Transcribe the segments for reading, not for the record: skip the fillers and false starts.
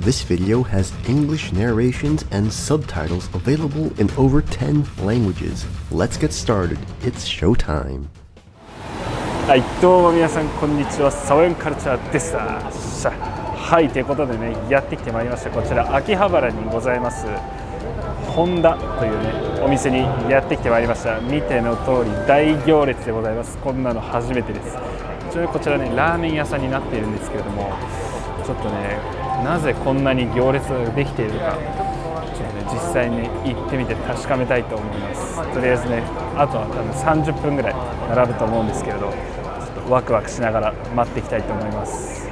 This video has English narrations and subtitles available in over 10 languages. Let's get started. It's showtime. はい、どうも皆さんこんにちは、サワヤンカルチャーです。はい、ということでね、やってきてまいりました。こちら秋葉原にございます本田というねお店にやってきてまいりました。見ての通り大行列でございます。こんなの初めてです。こちらねラーメン屋さんになっているんですけれども、ちょっとねなぜこんなに行列ができているか、ちょっとね実際に行ってみて確かめたいと思います。とりあえずね、あとは多分30分ぐらい並ぶと思うんですけれど、ちょっとワクワクしながら待っていきたいと思います。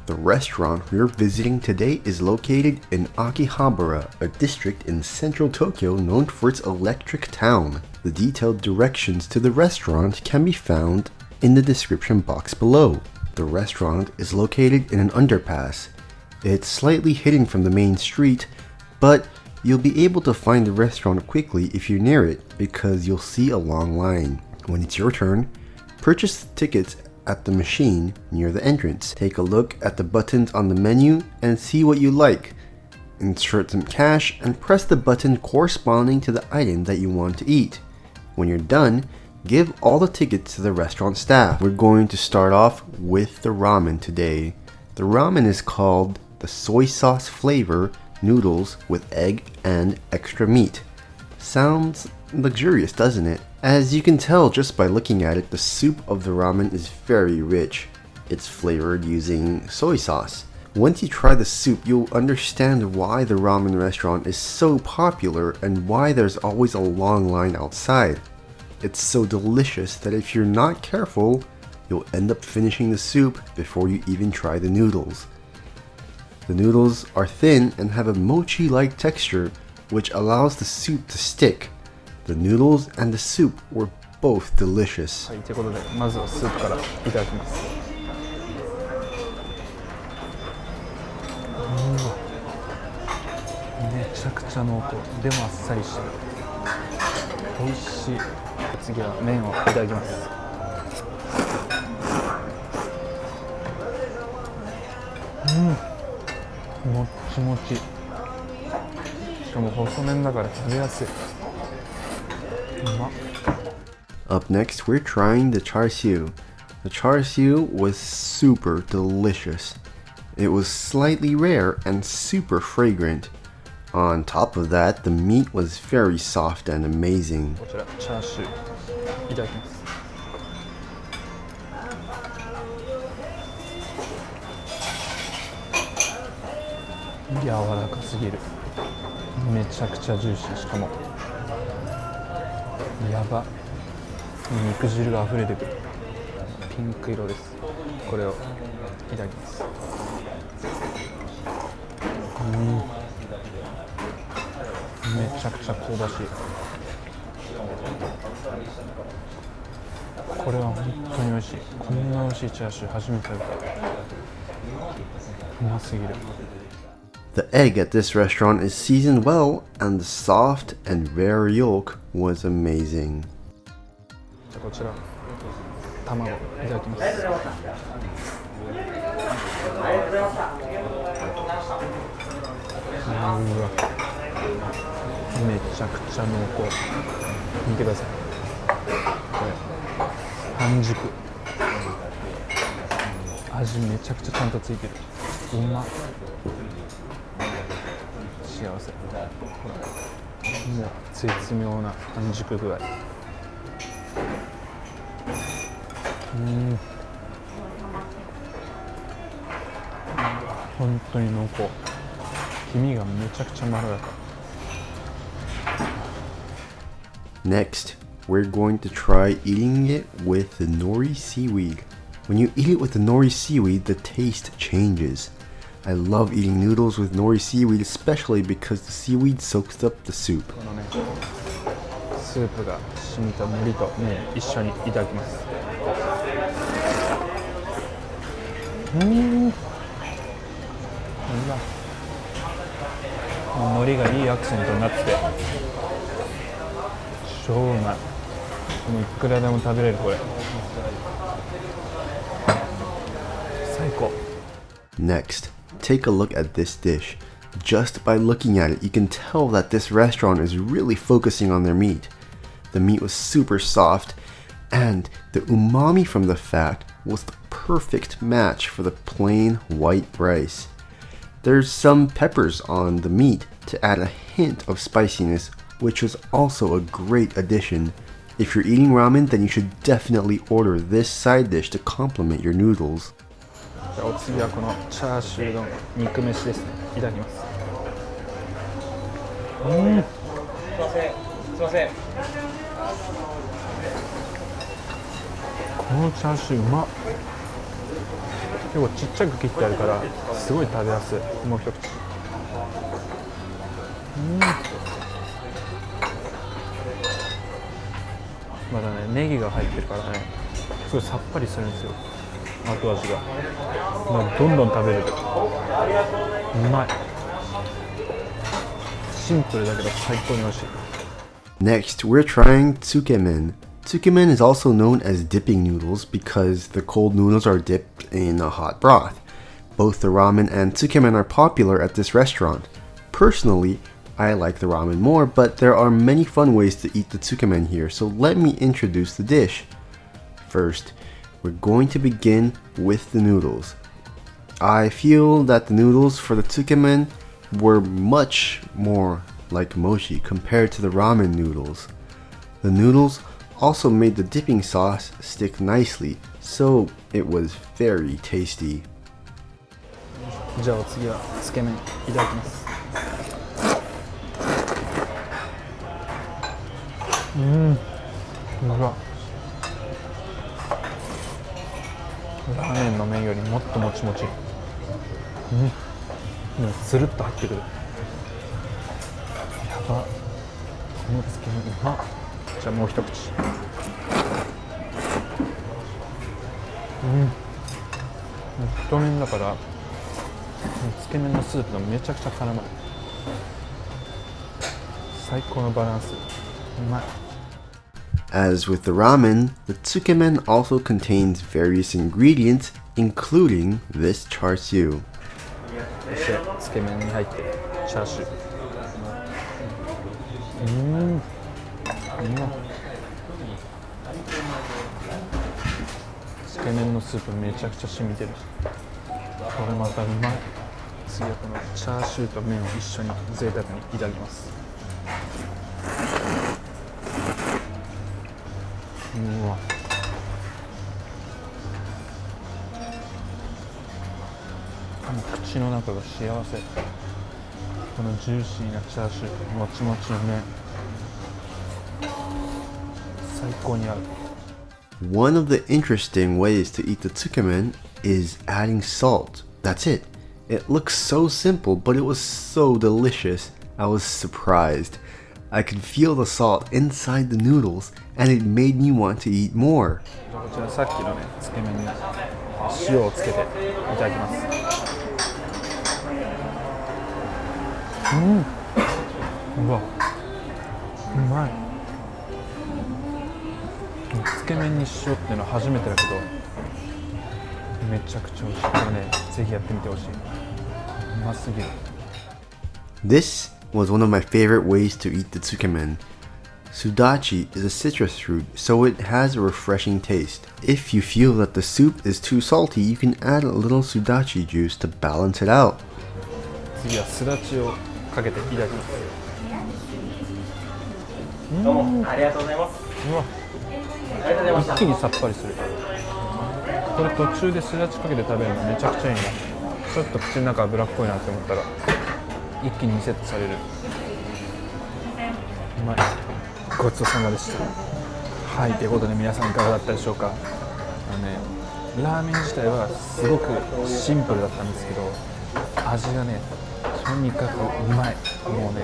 The restaurant we're visiting today is located in Akihabara, a district in central Tokyo known for its electric town. The detailed directions to the restaurant can be found in the description box below. The restaurant is located in an underpass. It's slightly hidden from the main street, but you'll be able to find the restaurant quickly if you're near it because you'll see a long line. When it's your turn, purchase the tickets at the machine near the entrance. Take a look at the buttons on the menu and see what you like. Insert some cash and press the button corresponding to the item that you want to eat. When you're done, give all the tickets to the restaurant staff. We're going to start off with the ramen today. The ramen is called the soy sauce flavor noodles with egg and extra meat. Sounds luxurious, doesn't it? As you can tell just by looking at it, the soup of the ramen is very rich. It's flavored using soy sauce. Once you try the soup, you'll understand why the ramen restaurant is so popular and why there's always a long line outside. It's so delicious that if you're not careful, you'll end up finishing the soup before you even try the noodles. The noodles are thin and have a mochi-like texture, which allows the soup to stick. The noodles and the soup were both delicious. はい、ということでまずはスープからいただきます。めちゃくちゃ濃厚でもあっさりしてる。美味しい。次は麺をいただきます。もっちもち。しかも細麺だから食べやすい。Up next, we're trying the char siu. The char siu was super delicious. It was slightly rare and super fragrant. On top of that, the meat was very soft and amazing. こちらチャーシューいただきます。柔らかすぎる。めちゃくちゃジューシー。しかもやば、肉汁が溢れてくる。ピンク色です。これをいただきます。めちゃくちゃ香ばしい。これは本当に美味しい。こんな美味しいチャーシュー初めて食べた。うますぎる。The egg at this restaurant is seasoned well, and the soft and rare yolk was amazing. じゃあこちら卵いただきます。めちゃくちゃ濃厚。見てください。これ半熟。味めちゃくちゃちゃんとついてる。うまっ。幸せ。ほら、もう絶妙な半熟具合。本当に濃厚。黄身がめちゃくちゃまろやか。Next, we're going to try eating it with the nori seaweed. When you eat it with the nori seaweed, the taste changes. I love eating noodles with nori seaweed, especially because the seaweed soaks up the soup. このね、スープが染みた海苔とね一緒にいただきます。うわ、海苔がいいアクセントになってて超うまい。もういくらでも食べれるこれ。最高。Next, take a look at this dish. Just by looking at it, you can tell that this restaurant is really focusing on their meat. The meat was super soft, and the umami from the fat was the perfect match for the plain white rice. There's some peppers on the meat to add a hint of spiciness, which was also a great addition. If you're eating ramen, then you should definitely order this side dish to complement your noodles. じゃあお次はこのチャーシューの肉飯ですね。いただきます。すいません。このチャーシューうまっ。結構ちっちゃく切ってあるからすごい食べやすい。もう一口。まだね、ネギが入ってるからね、すごいさっぱりするんですよ、後味が。どんどん食べれる。うまい。シンプルだけど最高に美味しい。Next, we're trying tsukemen. Tsukemen is also known as dipping noodles because the cold noodles are dipped in a hot broth. Both the ramen and tsukemen are popular at this restaurant. Personally, I like the ramen more, but there are many fun ways to eat the tsukemen here, so let me introduce the dish. First, we're going to begin with the noodles. I feel that the noodles for the tsukemen were much more like mochi compared to the ramen noodles. The noodles also made the dipping sauce stick nicely, so it was very tasty. じゃあお次はつけ麺いただきます。うわ、ラーメンの麺よりもっともちもち。でもつるっと入ってくる。やば、このつけ麺うまっ。じゃあもう一口。太麺だからつけ麺のスープがめちゃくちゃ絡まる。最高のバランス。うまい。As with the ramen, the tsukemen also contains various ingredients, including this char siu. そしてつけ麺に入ってるチャーシュー。つけ麺のスープめちゃくちゃ染みてるし、これまたうまい。次はこのチャーシューと麺を一緒に贅沢にいただきます。うわ、口の中が幸せ。このジューシーなチャーシューともちもちの麺、最高に合う。One of the interesting ways to eat the tsukemen is adding salt. That's it. It looks so simple, but it was so delicious. I was surprised. I could feel the salt inside the noodles, and it made me want to eat more. こちらさっきのね、つけ麺に塩をつけていただきます。うわ、うまい。つけ麺に塩っていうのは初めてだけどめちゃくちゃ美味しい。これね、ぜひやってみてほしい。うますぎる。 This was one of my favorite ways to eat the tsukemen. Sudachi is a citrus fruit, so it has a refreshing taste. If you feel that the soup is too salty, you can add a little sudachi juice to balance it out. 次はすだちをかけていただきます。どうもありがとうございます。うわ、一気にさっぱりする。これ途中ですだちかけて食べるのめちゃくちゃいいな。ちょっと口の中脂っこいなって思ったら一気にリセットされる。うまい。ごちそうさまでした。はい、ということで皆さんいかがだったでしょうか。ラーメン自体はすごくシンプルだったんですけど、味がね、とにかくうまい。もうね、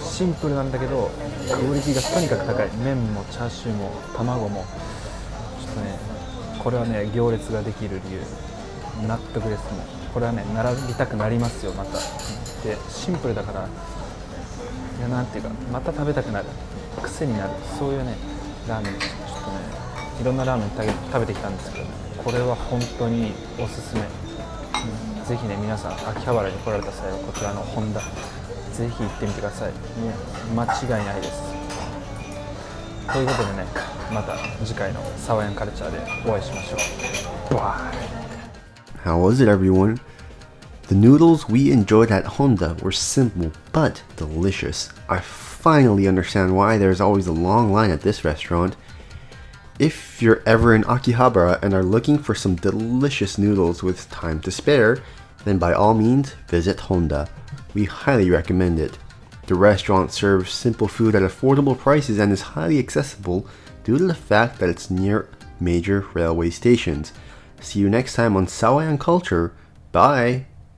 シンプルなんだけどクオリティがとにかく高い。麺もチャーシューも卵もちょっとね、これはね、行列ができる理由、納得ですね。これはね、並びたくなりますよ。またでシンプルだから、いや、なんていうか、また食べたくなる、癖になる、そういうねラーメンです。ちょっとね、いろんなラーメン食べてきたんですけどね、これは本当におすすめ。ぜひね皆さん秋葉原に来られた際はこちらのホンダぜひ行ってみてください。もう間違いないです。ということでね、また次回のサワヤンカルチャーでお会いしましょう。バイ。 How was it, everyone? The noodles we enjoyed at Honda were simple but delicious. I finally understand why there's always a long line at this restaurant. If you're ever in Akihabara and are looking for some delicious noodles with time to spare, then by all means visit Honda. We highly recommend it. The restaurant serves simple food at affordable prices and is highly accessible due to the fact that it's near major railway stations. See you next time on Sawayan Culture. Bye!